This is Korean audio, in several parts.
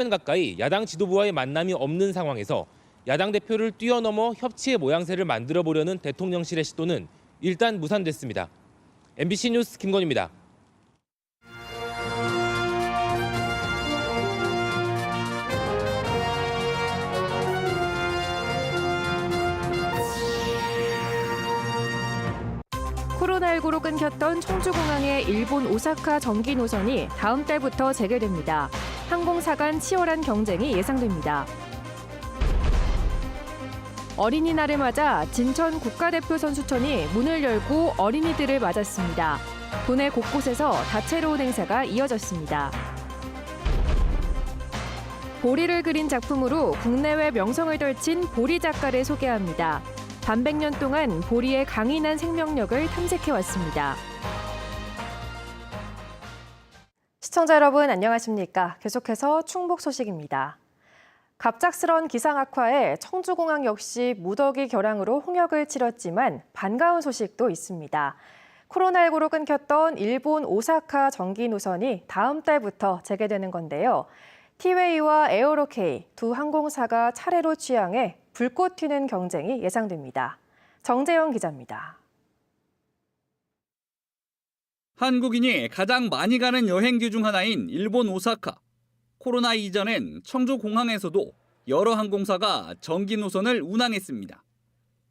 년 가까이 야당 지도부와의 만남이 없는 상황에서 야당 대표를 뛰어넘어 협치의 모양새를 만들어 보려는 대통령실의 시도는 일단 무산됐습니다. MBC 뉴스 김건희입니다. 코로나19로 끊겼던 청주공항의 일본 오사카 전기 노선이 다음 달부터 재개됩니다. 항공사 간 치열한 경쟁이 예상됩니다. 어린이날을 맞아 진천 국가대표 선수촌이 문을 열고 어린이들을 맞았습니다. 도내 곳곳에서 다채로운 행사가 이어졌습니다. 보리를 그린 작품으로 국내외 명성을 떨친 보리 작가를 소개합니다. 반백년 동안 보리의 강인한 생명력을 탐색해왔습니다. 시청자 여러분 안녕하십니까? 계속해서 충북 소식입니다. 갑작스런 기상 악화에 청주공항 역시 무더기 결항으로 홍역을 치렀지만 반가운 소식도 있습니다. 코로나19로 끊겼던 일본 오사카 전기 노선이 다음 달부터 재개되는 건데요. 티웨이와 에어로케이 두 항공사가 차례로 취항해 불꽃 튀는 경쟁이 예상됩니다. 정재영 기자입니다. 한국인이 가장 많이 가는 여행지 중 하나인 일본 오사카. 코로나 이전엔 청주공항에서도 여러 항공사가 전기 노선을 운항했습니다.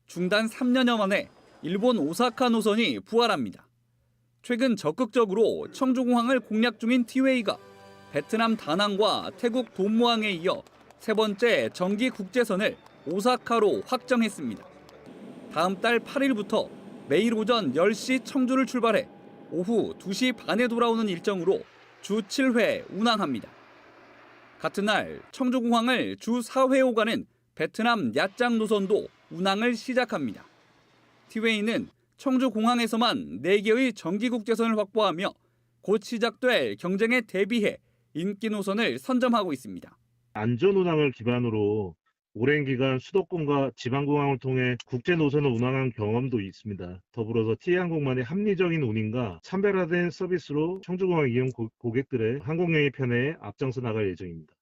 중단 3년여 만에 일본 오사카 노선이 부활합니다. 최근 적극적으로 청주공항을 공략 중인 티웨이가 베트남 다낭과 태국 돈무항에 이어 세 번째 전기 국제선을 오사카로 확정했습니다. 다음 달 8일부터 매일 오전 10시 청주를 출발해 오후 2시 반에 돌아오는 일정으로 주 7회 운항합니다. 같은 날 청주공항을 주 4회 오가는 베트남 야짱 노선도 운항을 시작합니다. 티웨이는 청주공항에서만 4개의 전기국제선을 확보하며 곧 시작될 경쟁에 대비해 인기 노선을 선점하고 있습니다. 안전운항을 기반으로 오랜 기간 수도권과 지방공항을 통해 국제 노선을 운항한 경험도 있습니다. 더불어서 T항공만의 합리적인 운임과 차별화된 서비스로 청주공항 이용 고객들의 항공여행 편에 앞장서 나갈 예정입니다.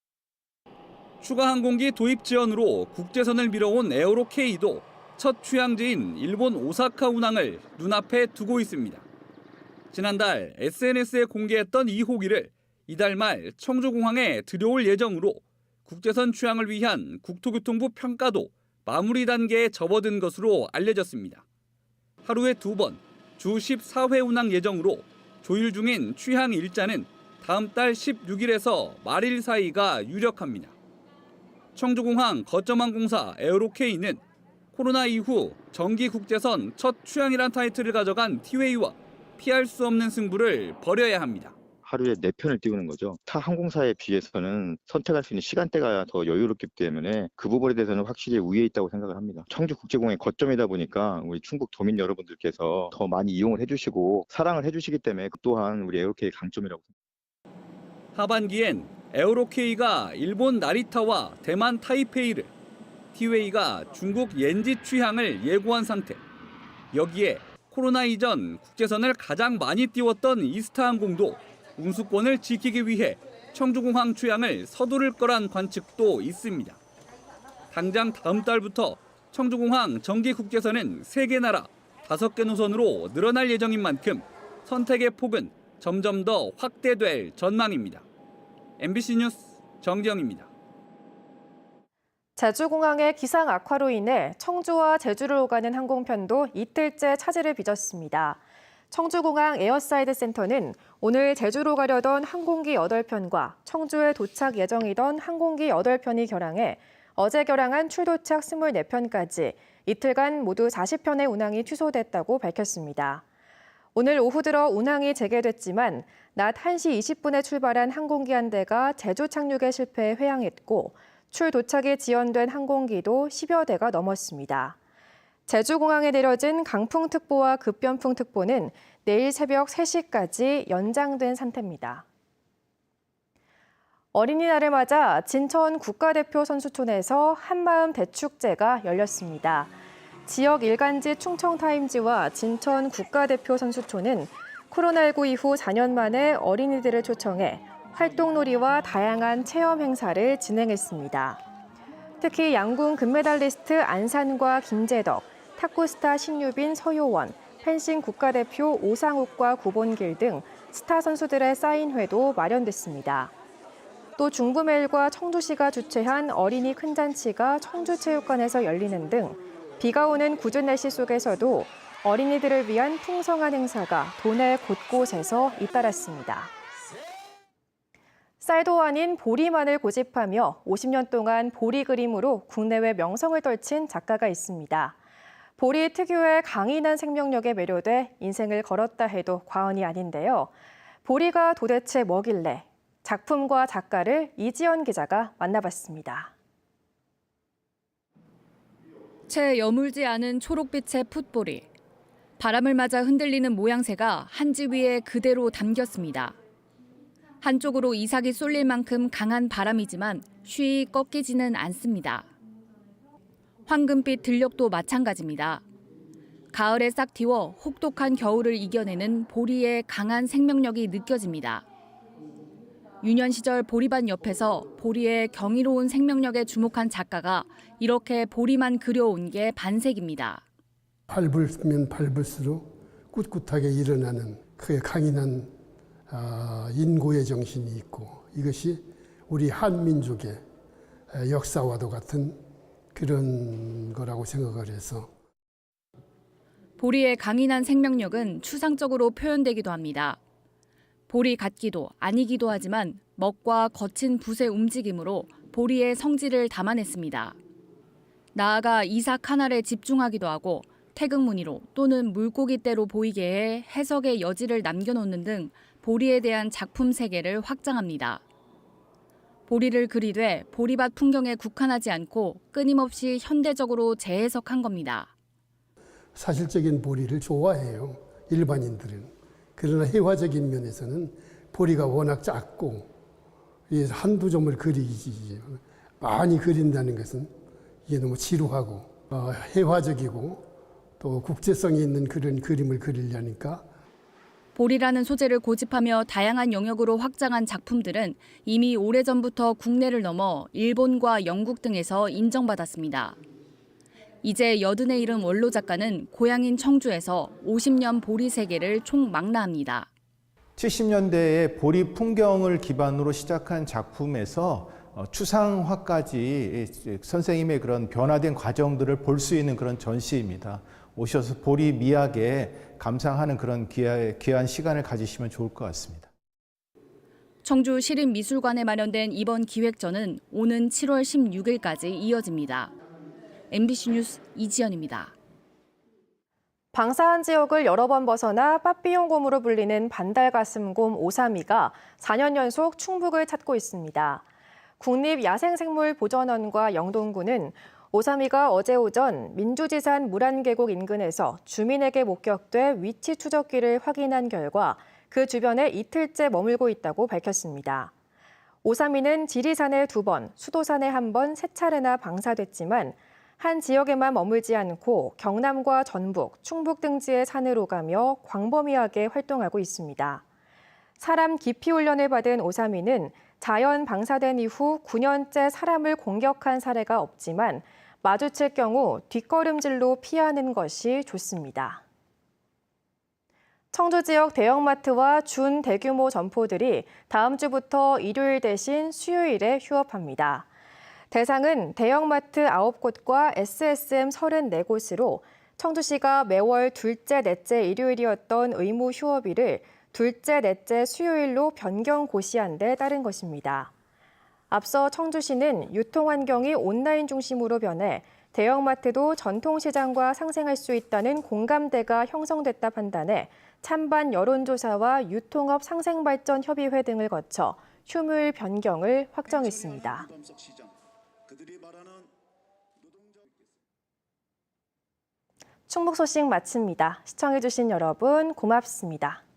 추가 항공기 도입 지연으로 국제선을 밀어온 에어로케이도 첫 취항지인 일본 오사카 운항을 눈앞에 두고 있습니다. 지난달 SNS에 공개했던 2호기를 이달 말 청주공항에 들여올 예정으로 국제선 취항을 위한 국토교통부 평가도 마무리 단계에 접어든 것으로 알려졌습니다. 하루에 2번, 주 14회 운항 예정으로 조율 중인 취항 일자는 다음 달 16일에서 말일 사이가 유력합니다. 청주공항 거점항공사 에어로케이는 코로나 이후 전기국제선 첫 취항이란 타이틀을 가져간 티웨이와 피할 수 없는 승부를 벌여야 합니다. 하루에 4편을 띄우는 거죠. 타 항공사에 비해서는 선택할 수 있는 시간대가 더 여유롭기 때문에 그 부분에 대해서는 확실히 우위에 있다고 생각을 합니다. 청주국제공항의 거점이다 보니까 우리 충북 도민 여러분들께서 더 많이 이용을 해주시고 사랑을 해주시기 때문에 그 또한 우리 에어로케이의 강점이라고 생각합니다. 하반기엔 에어로케이가 일본 나리타와 대만 타이페이를, 티웨이가 중국 옌지 취항을 예고한 상태. 여기에 코로나 이전 국제선을 가장 많이 띄웠던 이스타항공도 운수권을 지키기 위해 청주공항 취항을 서두를 거란 관측도 있습니다. 당장 다음 달부터 청주공항 전기국제선은 3개 나라 5개 노선으로 늘어날 예정인 만큼 선택의 폭은 점점 더 확대될 전망입니다. MBC 뉴스 정지영입니다. 제주공항의 기상 악화로 인해 청주와 제주를 오가는 항공편도 이틀째 차질을 빚었습니다. 청주공항 에어사이드 센터는 오늘 제주로 가려던 항공기 8편과 청주에 도착 예정이던 항공기 8편이 결항해 어제 결항한 출도착 24편까지 이틀간 모두 40편의 운항이 취소됐다고 밝혔습니다. 오늘 오후 들어 운항이 재개됐지만 낮 1시 20분에 출발한 항공기 한 대가 제주 착륙에 실패해 회항했고 출도착이 지연된 항공기도 10여 대가 넘었습니다. 제주공항에 내려진 강풍특보와 급변풍특보는 내일 새벽 3시까지 연장된 상태입니다. 어린이날을 맞아 진천 국가대표 선수촌에서 한마음 대축제가 열렸습니다. 지역 일간지 충청타임지와 진천 국가대표 선수촌은 코로나19 이후 4년 만에 어린이들을 초청해 활동놀이와 다양한 체험 행사를 진행했습니다. 특히 양궁 금메달리스트 안산과 김재덕, 탁구스타 신유빈, 서효원, 펜싱 국가대표 오상욱과 구본길 등 스타 선수들의 사인회도 마련됐습니다. 또 중부매일과 청주시가 주최한 어린이 큰잔치가 청주체육관에서 열리는 등 비가 오는 궂은 날씨 속에서도 어린이들을 위한 풍성한 행사가 도내 곳곳에서 잇따랐습니다. 쌀도 아닌 보리만을 고집하며 50년 동안 보리 그림으로 국내외 명성을 떨친 작가가 있습니다. 보리 특유의 강인한 생명력에 매료돼 인생을 걸었다 해도 과언이 아닌데요. 보리가 도대체 뭐길래? 작품과 작가를 이지연 기자가 만나봤습니다. 채 여물지 않은 초록빛의 풋보리. 바람을 맞아 흔들리는 모양새가 한지 위에 그대로 담겼습니다. 한쪽으로 이삭이 쏠릴 만큼 강한 바람이지만 쉬이 꺾이지는 않습니다. 황금빛 들녘도 마찬가지입니다. 가을에 싹 틔워 혹독한 겨울을 이겨내는 보리의 강한 생명력이 느껴집니다. 유년 시절 보리밭 옆에서 보리의 경이로운 생명력에 주목한 작가가 이렇게 보리만 그려온 게 반색입니다. 밟으면 밟을수록 꿋꿋하게 일어나는 그 강인한 인고의 정신이 있고 이것이 우리 한민족의 역사와도 같은 그런 거라고 생각을 해서 보리의 강인한 생명력은 추상적으로 표현되기도 합니다. 보리 같기도 아니기도 하지만 먹과 거친 붓의 움직임으로 보리의 성질을 담아냈습니다. 나아가 이삭 하나에 집중하기도 하고 태극무늬로 또는 물고기대로 보이게 해 해석의 여지를 남겨놓는 등 보리에 대한 작품 세계를 확장합니다. 보리를 그리되 보리밭 풍경에 국한하지 않고 끊임없이 현대적으로 재해석한 겁니다. 사실적인 보리를 좋아해요, 일반인들은. 그러나 회화적인 면에서는 보리가 워낙 작고 한두 점을 그리지 많이 그린다는 것은 이게 너무 지루하고 회화적이고 또 국제성이 있는 그런 그림을 그리려니까 보리라는 소재를 고집하며 다양한 영역으로 확장한 작품들은 이미 오래전부터 국내를 넘어 일본과 영국 등에서 인정받았습니다. 이제 80에 이른 원로 작가는 고향인 청주에서 50년 보리 세계를 총망라합니다. 70년대에 보리 풍경을 기반으로 시작한 작품에서 추상화까지 선생님의 그런 변화된 과정들을 볼 수 있는 그런 전시입니다. 오셔서 보리 미학에 감상하는 그런 귀한 시간을 가지시면 좋을 것 같습니다. 청주 시립미술관에 마련된 이번 기획전은 오는 7월 16일까지 이어집니다. MBC 뉴스 이지연입니다. 방사한 지역을 여러 번 벗어나 빠삐용곰으로 불리는 반달가슴곰 오삼이가 4년 연속 충북을 찾고 있습니다. 국립야생생물보전원과 영동군은 오삼이가 어제 오전 민주지산 무란계곡 인근에서 주민에게 목격돼 위치 추적기를 확인한 결과 그 주변에 이틀째 머물고 있다고 밝혔습니다. 오삼이는 지리산에 2번, 수도산에 1번, 3차례나 방사됐지만 한 지역에만 머물지 않고 경남과 전북, 충북 등지의 산을 오가며 광범위하게 활동하고 있습니다. 사람 기피 훈련을 받은 오삼이는 자연 방사된 이후 9년째 사람을 공격한 사례가 없지만 마주칠 경우 뒷걸음질로 피하는 것이 좋습니다. 청주 지역 대형마트와 준대규모 점포들이 다음 주부터 일요일 대신 수요일에 휴업합니다. 대상은 대형마트 9곳과 SSM 34곳으로 청주시가 매월 둘째, 넷째 일요일이었던 의무 휴업일을 둘째, 넷째 수요일로 변경 고시한 데 따른 것입니다. 앞서 청주시는 유통환경이 온라인 중심으로 변해 대형마트도 전통시장과 상생할 수 있다는 공감대가 형성됐다 판단해 찬반 여론조사와 유통업 상생발전협의회 등을 거쳐 휴무일 변경을 확정했습니다. 충북 소식 마칩니다. 시청해주신 여러분 고맙습니다.